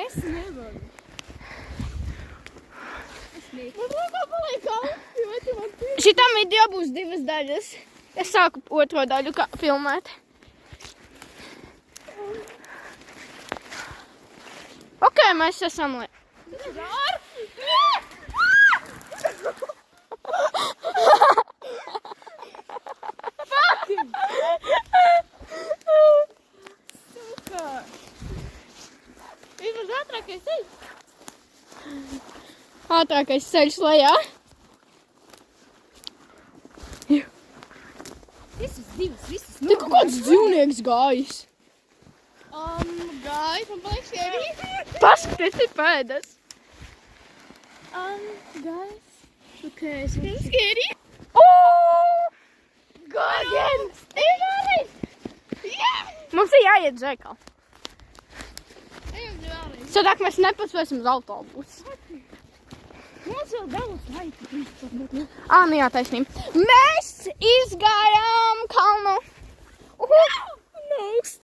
Es nevaru. Šitam video būs 2 daļas. Es sāku otro daļu filmēt. Ok, mēs esam ātrākais ceļš lejā. Visas divas, visas Te kaut kāds dzīvnieks gājis. Gājis, man paliek sierīgi. Paskaties, te pēdas. Gājis. Ok, es varu sierīgi. Gājiens! Mums ir jāiet Žekal. Ejam vēlreiz. Sadāk mēs nepaspēsim uz autobusu. Mums vēl daudz laika. Nu jā, taisnība. Mēs izgājām